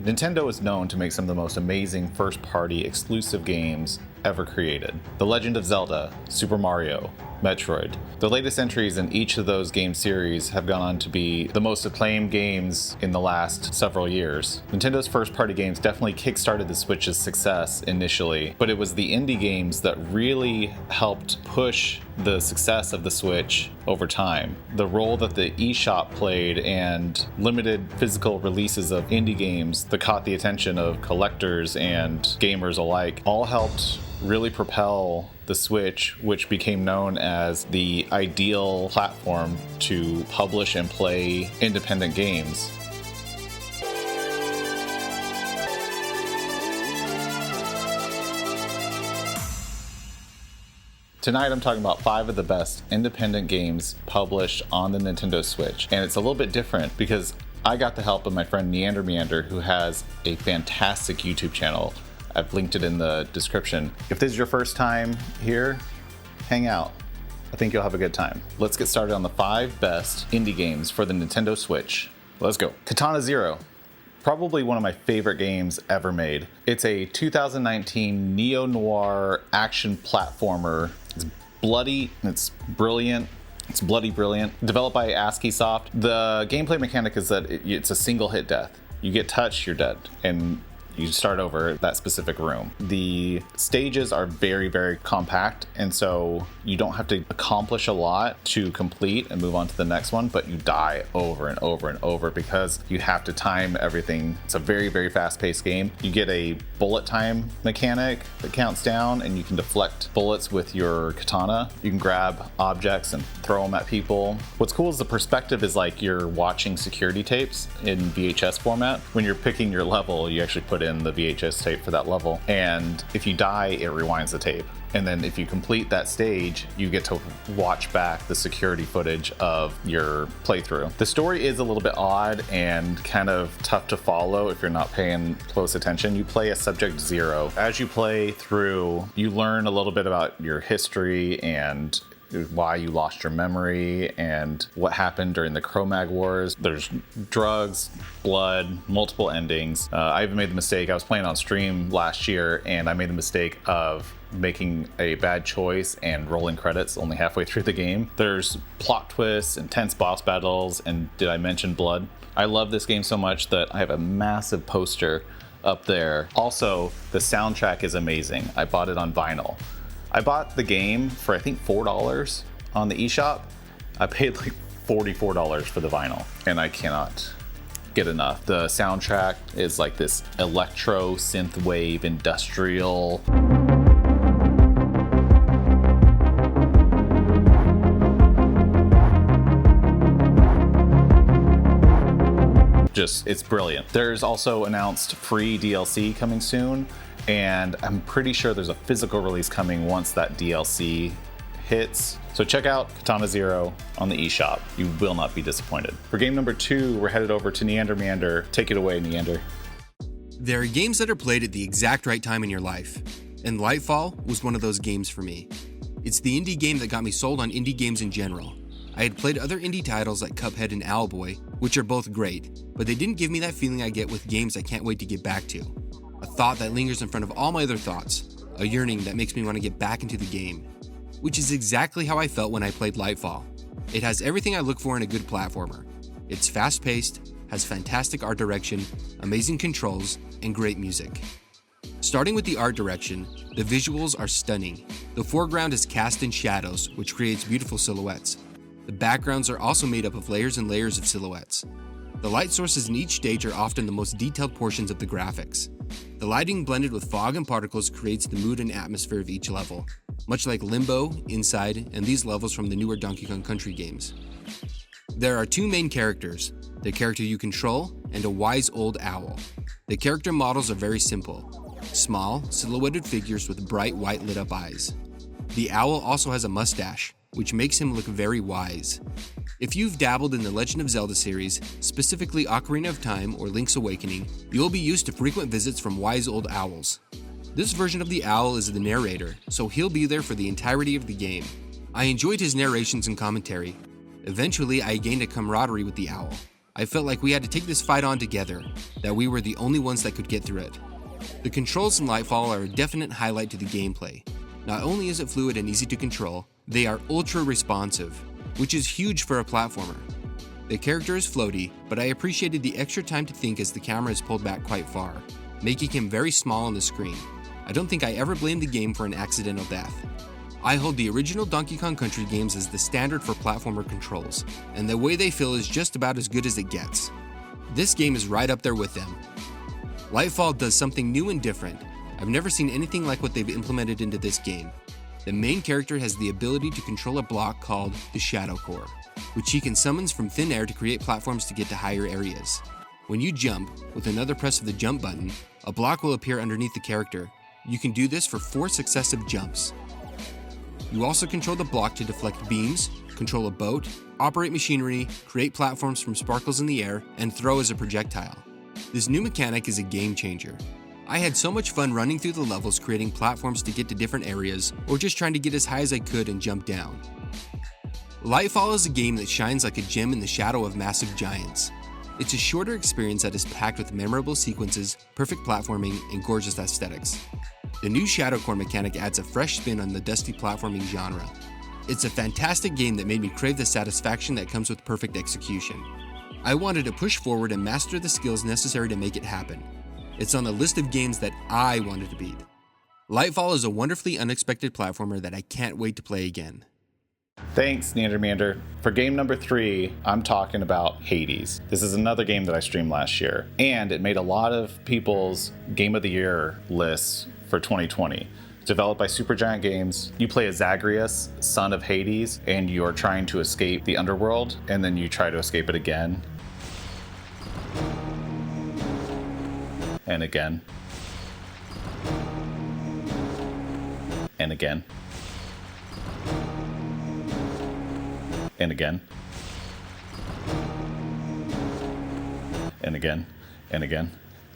Nintendo is known to make some of the most amazing first-party exclusive games ever created. The Legend of Zelda, Super Mario, Metroid. The latest entries in each of those game series have gone on to be the most acclaimed games in the last several years. Nintendo's first-party games definitely kickstarted the Switch's success initially, but it was the indie games that really helped push the success of the Switch over time. The role that the eShop played and limited physical releases of indie games that caught the attention of collectors and gamers alike all helped really propel the Switch, which became known as the ideal platform to publish and play independent games. Tonight I'm talking about 5 of the best independent games published on the Nintendo Switch. And it's a little bit different because I got the help of my friend Neander Meander, who has a fantastic YouTube channel. I've linked it in the description. If this is your first time here, hang out. I think you'll have a good time. Let's get started on the 5 best indie games for the Nintendo Switch. Let's go. Katana Zero. Probably one of my favorite games ever made. It's a 2019 neo-noir action platformer. It's bloody, it's brilliant. It's bloody brilliant. Developed by ASCII Soft. The gameplay mechanic is that it's a single hit death. You get touched, you're dead. And you start over that specific room. The stages are very, very compact, and so you don't have to accomplish a lot to complete and move on to the next one, but you die over and over and over because you have to time everything. It's a very, very fast-paced game. You get a bullet time mechanic that counts down, and you can deflect bullets with your katana. You can grab objects and throw them at people. What's cool is the perspective is like you're watching security tapes in VHS format. When you're picking your level, you actually put in the VHS tape for that level, and if you die, it rewinds the tape. And then if you complete that stage, you get to watch back the security footage of your playthrough. The story is a little bit odd and kind of tough to follow if you're not paying close attention. You play as Subject Zero. As you play through, you learn a little bit about your history and why you lost your memory and what happened during the Cro-Mag Wars. There's drugs, blood, multiple endings. I even made the mistake, I was playing on stream last year and I made the mistake of making a bad choice and rolling credits only halfway through the game. There's plot twists, intense boss battles, and did I mention blood? I love this game so much that I have a massive poster up there. Also, the soundtrack is amazing. I bought it on vinyl. I bought the game for I think $4 on the eShop. I paid like $44 for the vinyl, and I cannot get enough. The soundtrack is like this electro synthwave industrial. It's brilliant. There's also announced free DLC coming soon, and I'm pretty sure there's a physical release coming once that DLC hits. So check out Katana Zero on the eShop. You will not be disappointed. For game number 2, we're headed over to Neander Meander. Take it away, Neander. There are games that are played at the exact right time in your life, and Lightfall was one of those games for me. It's the indie game that got me sold on indie games in general. I had played other indie titles like Cuphead and Owlboy, which are both great, but they didn't give me that feeling I get with games I can't wait to get back to. A thought that lingers in front of all my other thoughts, a yearning that makes me want to get back into the game. Which is exactly how I felt when I played Lightfall. It has everything I look for in a good platformer. It's fast-paced, has fantastic art direction, amazing controls, and great music. Starting with the art direction, the visuals are stunning. The foreground is cast in shadows, which creates beautiful silhouettes. The backgrounds are also made up of layers and layers of silhouettes. The light sources in each stage are often the most detailed portions of the graphics. The lighting blended with fog and particles creates the mood and atmosphere of each level, much like Limbo, Inside, and these levels from the newer Donkey Kong Country games. There are 2 main characters, the character you control and a wise old owl. The character models are very simple, small, silhouetted figures with bright white lit up eyes. The owl also has a mustache, which makes him look very wise. If you've dabbled in the Legend of Zelda series, specifically Ocarina of Time or Link's Awakening, you'll be used to frequent visits from wise old owls. This version of the owl is the narrator, so he'll be there for the entirety of the game. I enjoyed his narrations and commentary. Eventually, I gained a camaraderie with the owl. I felt like we had to take this fight on together, that we were the only ones that could get through it. The controls in Lightfall are a definite highlight to the gameplay. Not only is it fluid and easy to control, they are ultra responsive, which is huge for a platformer. The character is floaty, but I appreciated the extra time to think as the camera is pulled back quite far, making him very small on the screen. I don't think I ever blamed the game for an accidental death. I hold the original Donkey Kong Country games as the standard for platformer controls, and the way they feel is just about as good as it gets. This game is right up there with them. Lightfall does something new and different. I've never seen anything like what they've implemented into this game. The main character has the ability to control a block called the Shadow Core, which he can summon from thin air to create platforms to get to higher areas. When you jump, with another press of the jump button, a block will appear underneath the character. You can do this for 4 successive jumps. You also control the block to deflect beams, control a boat, operate machinery, create platforms from sparkles in the air, and throw as a projectile. This new mechanic is a game changer. I had so much fun running through the levels creating platforms to get to different areas, or just trying to get as high as I could and jump down. Lightfall is a game that shines like a gem in the shadow of massive giants. It's a shorter experience that is packed with memorable sequences, perfect platforming, and gorgeous aesthetics. The new Shadow Core mechanic adds a fresh spin on the dusty platforming genre. It's a fantastic game that made me crave the satisfaction that comes with perfect execution. I wanted to push forward and master the skills necessary to make it happen. It's on the list of games that I wanted to beat. Lightfall is a wonderfully unexpected platformer that I can't wait to play again. Thanks, Neander Meander. For game number 3, I'm talking about Hades. This is another game that I streamed last year, and it made a lot of people's Game of the Year lists for 2020. Developed by Supergiant Games, you play as Zagreus, son of Hades, and you're trying to escape the underworld, and then you try to escape it again. And again. And again. And again. And again. And again.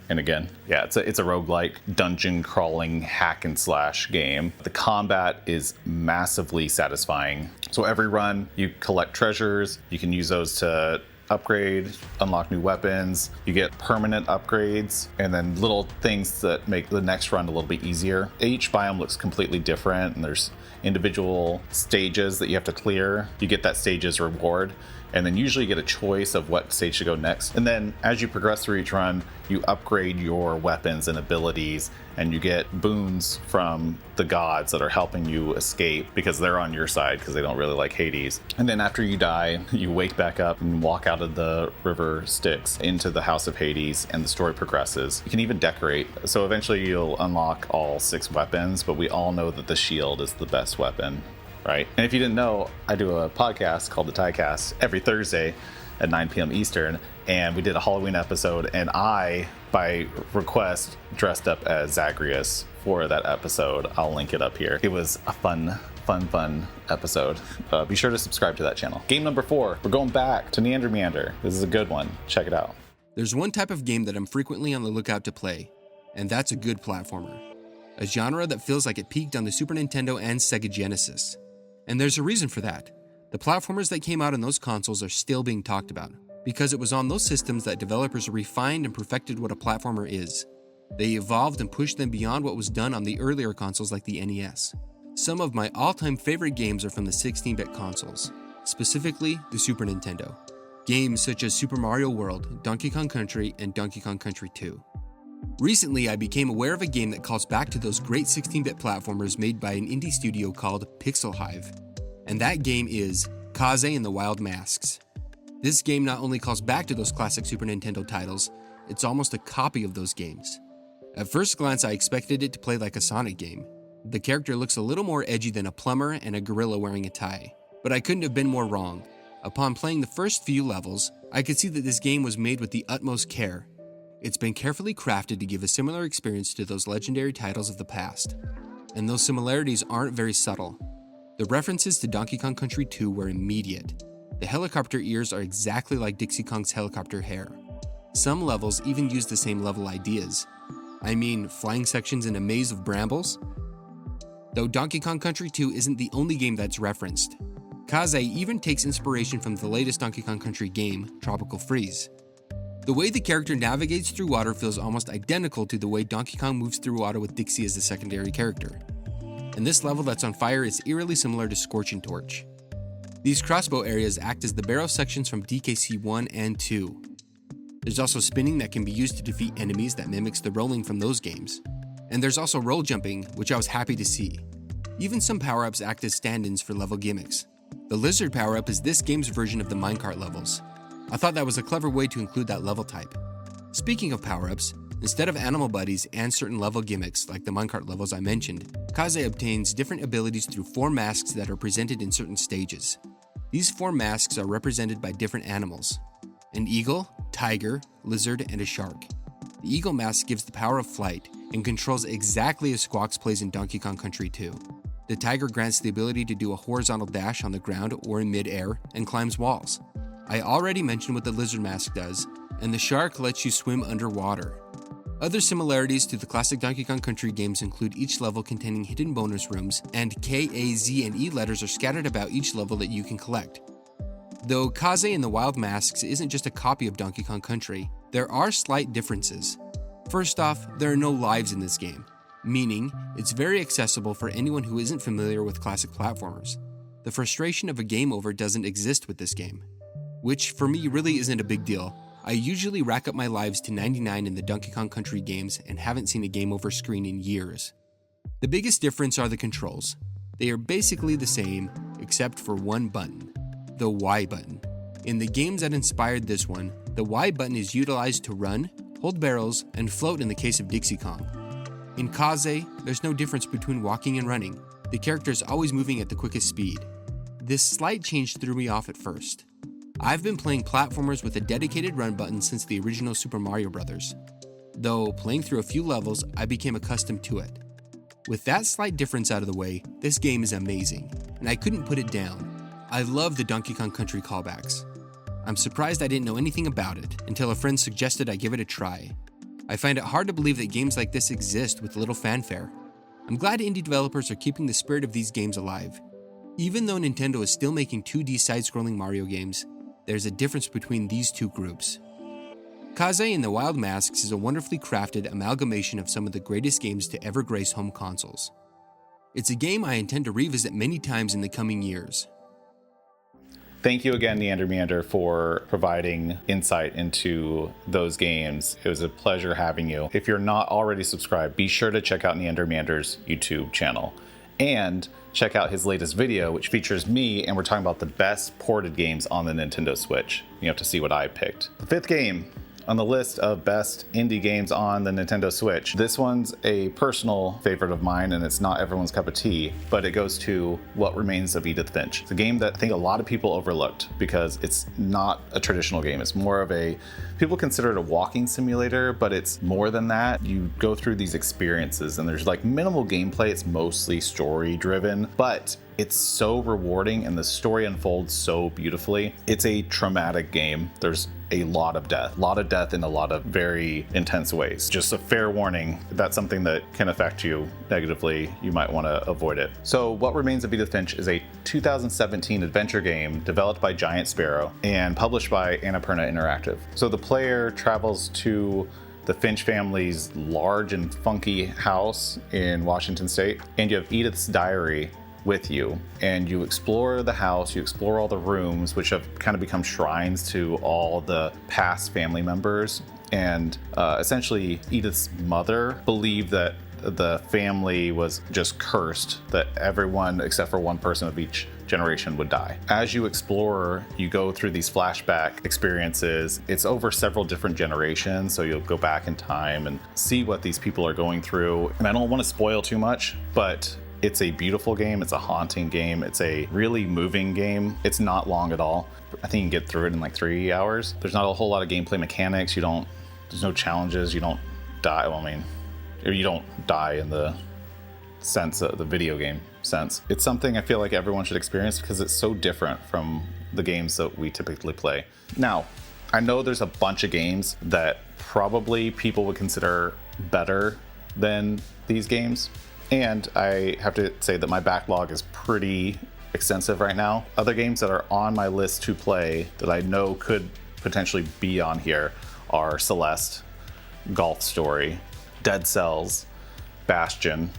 And again. Yeah, it's a roguelike dungeon crawling hack and slash game. The combat is massively satisfying. So every run you collect treasures, you can use those to upgrade, unlock new weapons, you get permanent upgrades, and then little things that make the next run a little bit easier. Each biome looks completely different, and there's individual stages that you have to clear. You get that stage's reward, and then usually you get a choice of what stage to go next. And then as you progress through each run, you upgrade your weapons and abilities, and you get boons from the gods that are helping you escape because they're on your side because they don't really like Hades. And then after you die, you wake back up and walk out of the river Styx into the house of Hades, and the story progresses. You can even decorate. So eventually you'll unlock all 6 weapons, but we all know that the shield is the best weapon, right? And if you didn't know, I do a podcast called the TYCAST every Thursday at 9 p.m. Eastern, and we did a Halloween episode, and I, by request, dressed up as Zagreus for that episode. I'll link it up here. It was a fun episode. Be sure to subscribe to that channel. Game number 4, we're going back to Neander Meander. This is a good one. Check it out. There's one type of game that I'm frequently on the lookout to play, and that's a good platformer. A genre that feels like it peaked on the Super Nintendo and Sega Genesis. And there's a reason for that. The platformers that came out on those consoles are still being talked about, because it was on those systems that developers refined and perfected what a platformer is. They evolved and pushed them beyond what was done on the earlier consoles like the NES. Some of my all-time favorite games are from the 16-bit consoles, specifically the Super Nintendo. Games such as Super Mario World, Donkey Kong Country, and Donkey Kong Country 2. Recently, I became aware of a game that calls back to those great 16-bit platformers made by an indie studio called Pixel Hive. And that game is Kaze and the Wild Masks. This game not only calls back to those classic Super Nintendo titles, it's almost a copy of those games. At first glance, I expected it to play like a Sonic game. The character looks a little more edgy than a plumber and a gorilla wearing a tie. But I couldn't have been more wrong. Upon playing the first few levels, I could see that this game was made with the utmost care. It's been carefully crafted to give a similar experience to those legendary titles of the past. And those similarities aren't very subtle. The references to Donkey Kong Country 2 were immediate. The helicopter ears are exactly like Dixie Kong's helicopter hair. Some levels even use the same level ideas. I mean, flying sections in a maze of brambles? Though Donkey Kong Country 2 isn't the only game that's referenced. Kaze even takes inspiration from the latest Donkey Kong Country game, Tropical Freeze. The way the character navigates through water feels almost identical to the way Donkey Kong moves through water with Dixie as the secondary character. And this level that's on fire is eerily similar to Scorch and Torch. These crossbow areas act as the barrel sections from DKC 1 and 2. There's also spinning that can be used to defeat enemies that mimics the rolling from those games. And there's also roll jumping, which I was happy to see. Even some power-ups act as stand-ins for level gimmicks. The lizard power-up is this game's version of the minecart levels. I thought that was a clever way to include that level type. Speaking of power-ups, instead of animal buddies and certain level gimmicks like the minecart levels I mentioned, Kaze obtains different abilities through 4 masks that are presented in certain stages. These 4 masks are represented by different animals: an eagle, tiger, lizard, and a shark. The eagle mask gives the power of flight and controls exactly as Squawks plays in Donkey Kong Country 2. The tiger grants the ability to do a horizontal dash on the ground or in mid-air and climbs walls. I already mentioned what the lizard mask does, and the shark lets you swim underwater. Other similarities to the classic Donkey Kong Country games include each level containing hidden bonus rooms, and K, A, Z, and E letters are scattered about each level that you can collect. Though Kaze and the Wild Masks isn't just a copy of Donkey Kong Country, there are slight differences. First off, there are no lives in this game, meaning it's very accessible for anyone who isn't familiar with classic platformers. The frustration of a game over doesn't exist with this game, which for me really isn't a big deal. I usually rack up my lives to 99 in the Donkey Kong Country games and haven't seen a game over screen in years. The biggest difference are the controls. They are basically the same, except for one button, the Y button. In the games that inspired this one, the Y button is utilized to run, hold barrels, and float in the case of Dixie Kong. In Kaze, there's no difference between walking and running. The character is always moving at the quickest speed. This slight change threw me off at first. I've been playing platformers with a dedicated run button since the original Super Mario Bros. Though playing through a few levels, I became accustomed to it. With that slight difference out of the way, this game is amazing, and I couldn't put it down. I love the Donkey Kong Country callbacks. I'm surprised I didn't know anything about it until a friend suggested I give it a try. I find it hard to believe that games like this exist with little fanfare. I'm glad indie developers are keeping the spirit of these games alive. Even though Nintendo is still making 2D side-scrolling Mario games, there's a difference between these two groups. Kaze and the Wild Masks is a wonderfully crafted amalgamation of some of the greatest games to ever grace home consoles. It's a game I intend to revisit many times in the coming years. Thank you again, Neander Meander, for providing insight into those games. It was a pleasure having you. If you're not already subscribed, be sure to check out Neander Meander's YouTube channel. And check out his latest video, which features me, and we're talking about the best ported games on the Nintendo Switch. You have to see what I picked. The 5th game on the list of best indie games on the Nintendo Switch. This one's a personal favorite of mine, and it's not everyone's cup of tea, but it goes to What Remains of Edith Finch. It's a game that I think a lot of people overlooked because it's not a traditional game. It's more of a, people consider it a walking simulator, but it's more than that. You go through these experiences and there's like minimal gameplay. It's mostly story driven, but it's so rewarding and the story unfolds so beautifully. It's a traumatic game. There's a lot of death in a lot of very intense ways. Just a fair warning, if that's something that can affect you negatively, you might want to avoid it. So What Remains of Edith Finch is a 2017 adventure game developed by Giant Sparrow and published by Annapurna Interactive. So the player travels to the Finch family's large and funky house in Washington State, and you have Edith's diary with you, and you explore the house, you explore all the rooms, which have kind of become shrines to all the past family members. And essentially Edith's mother believed that the family was just cursed, that everyone except for one person of each generation would die. As you explore, you go through these flashback experiences. It's over several different generations, so you'll go back in time and see what these people are going through. And I don't want to spoil too much, but it's a beautiful game, it's a haunting game, it's a really moving game. It's not long at all. I think you can get through it in like 3 hours. There's not a whole lot of gameplay mechanics. There's no challenges, you don't die. Well, I mean, you don't die in the sense of the video game sense. It's something I feel like everyone should experience because it's so different from the games that we typically play. Now, I know there's a bunch of games that probably people would consider better than these games. And I have to say that my backlog is pretty extensive right now. Other games that are on my list to play that I know could potentially be on here are Celeste, Golf Story, Dead Cells, Bastion,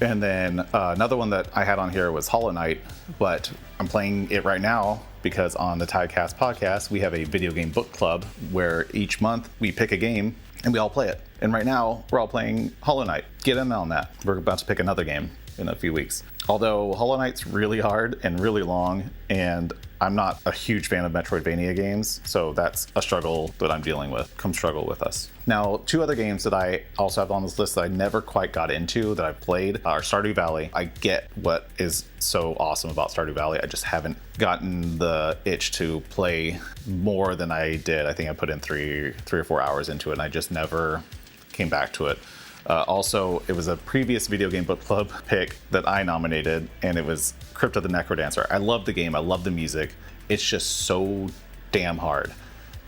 and then another one that I had on here was Hollow Knight, but I'm playing it right now because on the TYCAST podcast, we have a video game book club where each month we pick a game and we all play it. And right now, we're all playing Hollow Knight. Get in on that. We're about to pick another game in a few weeks. Although Hollow Knight's really hard and really long, and I'm not a huge fan of Metroidvania games, so that's a struggle that I'm dealing with. Come struggle with us. Now, two other games that I also have on this list that I never quite got into that I've played are Stardew Valley. I get what is so awesome about Stardew Valley. I just haven't gotten the itch to play more than I did. I think I put in three or 4 hours into it, and I just never came back to it. Also, it was a previous video game book club pick that I nominated, and it was Crypt of the Necrodancer. I love the game. I love the music. It's just so damn hard,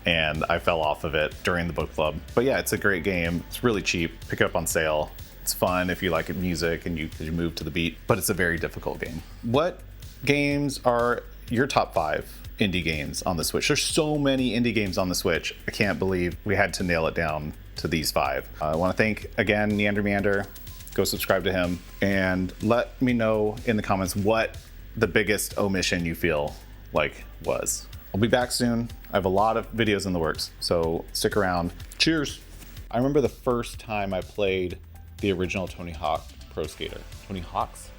and I fell off of it during the book club. But yeah, it's a great game. It's really cheap. Pick it up on sale. It's fun if you like music and you move to the beat, but it's a very difficult game. What games are your top 5 indie games on the Switch? There's so many indie games on the Switch. I can't believe we had to nail it down to these 5. I want to thank again Neander Meander. Go subscribe to him and let me know in the comments what the biggest omission you feel like was. I'll be back soon. I have a lot of videos in the works, so stick around. Cheers. I remember the first time I played the original Tony Hawk Pro Skater. Tony Hawk's?